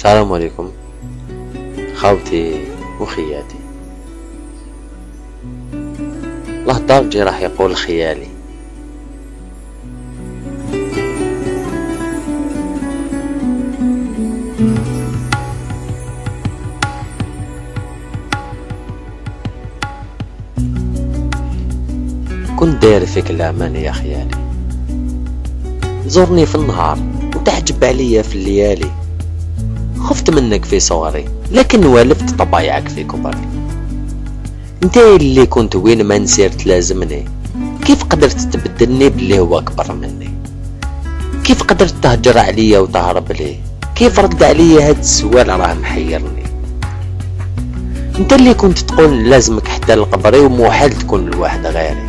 السلام عليكم خاوتي وخياتي. الله الدرجي راح يقول خيالي. كنت داير فيك الأمان يا خيالي، زورني في النهار وتحجب عليا في الليالي. خفت منك في صغري لكن والفت طبايعك في كبري. انت اللي كنت وين ما نسير تلازمني، كيف قدرت تبدلني باللي هو اكبر مني؟ كيف قدرت تهجر عليا وتهرب لي؟ كيف رد عليا هاد السؤال راه محيرني. انت اللي كنت تقول لازمك حتى لقبري ومحال تكون لواحد غيري.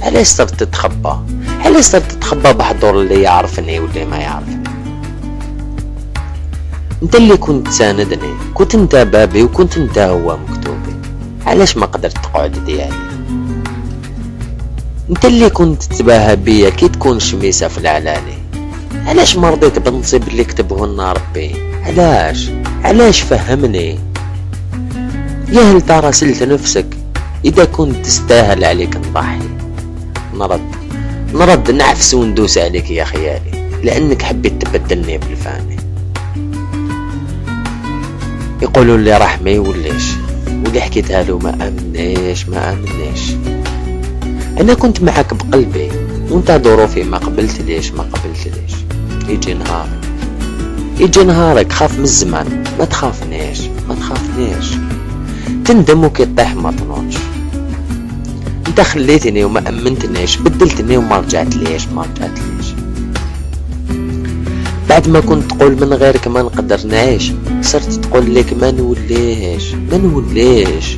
علاش صرت تتخبى؟ علاش صرت تتخبى بحضور اللي يعرفني واللي ما يعرفني؟ انت اللي كنت تساندني، كنت انت بابي وكنت انت هو مكتوبي. علاش ما قدرت تقعد ديالي؟ انت اللي كنت تتباهى بيا كي تكون شميسة في العلالي. علاش ما رضيت بالنصيب اللي كتبه لنا ربي؟ علاش فهمني. يا هل ترى سلت نفسك اذا كنت تستاهل عليك نضحي؟ نرد نعفس وندوس عليك يا خيالي، لانك حبيت تبدلني بالفاني. يقولوا اللي راح ما يوليش، واللي حكيتها له ما امنيش. انا كنت معك بقلبي وانت ظروفي ما قبلت ليش. يجي نهارك خاف من الزمان، ما تخافنيش. تندم وكي طيح ما تنوضش. انت خليتني وما امنتنيش، بدلتني وما رجعت ليش. بعد ما كنت تقول من غيرك ما نقدر نعيش، صرت تقول لك ما نوليش.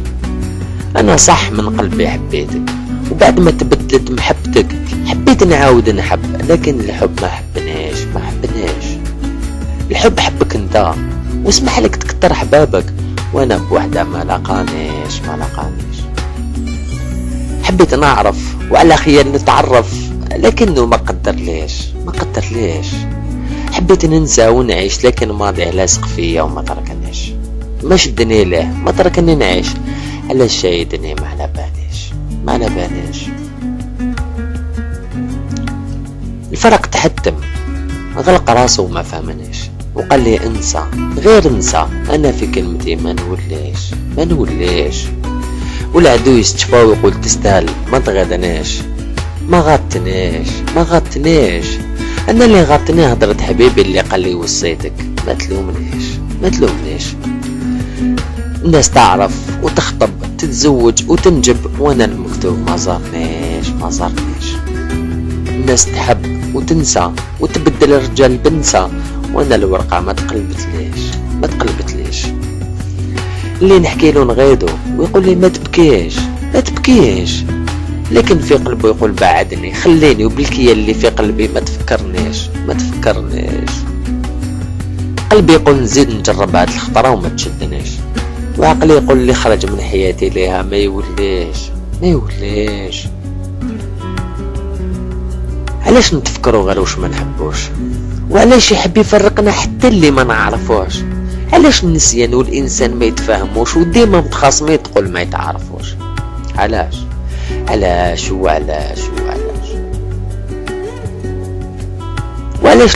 انا صح من قلبي حبيتك، وبعد ما تبدلت محبتك حبيت نعاود نحب، لكن الحب ما حبناش. الحب حبك انت واسمح لك تكتر حبابك، وانا بوحدة ما لقانيش. حبيت نعرف وعلى خيال نتعرف، لكنه ما قدر ليش. حبيت ننسى ونعيش، لكن ماضي لاصق فيا وما تركنيش. ما شدني ليه ما تركني نعيش، علاش شايدني ما على باليش. الفرق تحتم، غلق راسه وما فهمنيش، وقال لي انسى غير انسى. انا في كلمتي ما نوليش. والعدو يستشفى ويقول تستاهل ما تغادنيش. ما غادتنيش. انا اللي غادتني هضرة حبيبي اللي قال لي وصيتك. ما تلومنيش. الناس تعرف وتخطب تتزوج وتنجب، وانا المكتوب ما زارنيش. الناس تحب وتنسى وتبدل الرجال بنسى، وانا الورقة ما تقلبتليش. اللي نحكي له نغيدو ويقول لي ما تبكيش، لكن في قلبه يقول بعدني خليني، وبالكيا اللي في قلبي ما تفكرنيش. قلبي يقول نزيد نجرب هاد الخطرة وما تشدنيش، وعقلي يقول لي خرج من حياتي ليها ما يوليش. علاش نتفكروا غير واش ما نحبوش؟ وعلاش يحب يفرقنا حتى اللي ما نعرفوش؟ علاش النسيان والانسان ما يتفاهموش، وديما متخاصمين تقول ما يتعرفوش؟ علاش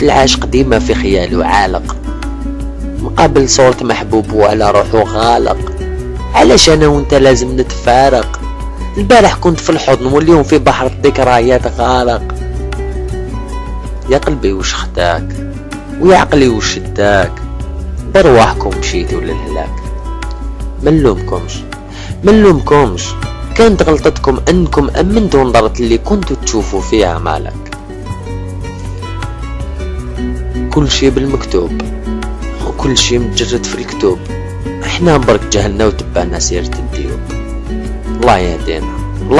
العاشق ديما في خياله عالق، مقابل صورة محبوب وعلى روحه غالق؟ علاش انا وانت لازم نتفارق؟ البارح كنت في الحضن واليوم في بحر الذكريات غارق. يا قلبي وش خداك، ويا عقلي وش شداك؟ برواحكم مشيتوا للهلاك. ما نلومكمش، كانت غلطتكم انكم امنتوا نظرة اللي كنتوا تشوفوا فيها مالك. كل شي بالمكتوب وكل شي متجرد في الكتوب، احنا برك جهلنا وتبعنا سيرة الديوب. الله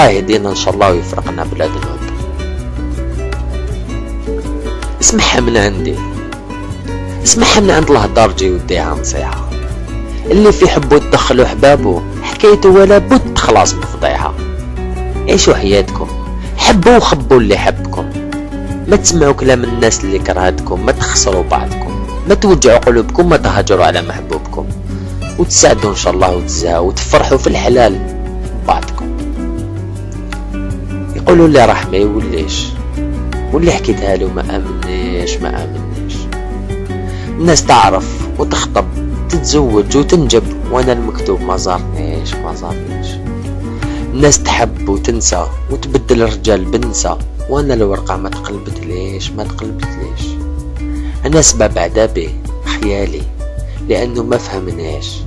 يهدينا ان شاء الله ويفرقنا بلا ذنوب. اسمعها من عند الله درجي وديها نصيحة. اللي في حبه تدخلوا حبابه حكايته ولا بد خلاص بفضيحة. عيشوا حياتكم، حبوا وخبوا اللي حبكم، ما تسمعوا كلام الناس اللي كرهتكم، ما تخسروا بعضكم، ما توجعوا قلوبكم، ما تهجروا على محبوبكم، وتساعدوا ان شاء الله وتزهقوا وتفرحوا في الحلال بعضكم. يقولوا لي راح ما يوليش، واللي حكيتها له ما امنيش. الناس تعرف وتخطب تتزوج وتنجب، وانا المكتوب ما زارنيش. الناس تحب وتنسى وتبدل الرجال بنسى، وانا الورقة ما تقلبتليش. انا سبب عذابي خيالي، لانه ما فهمناش.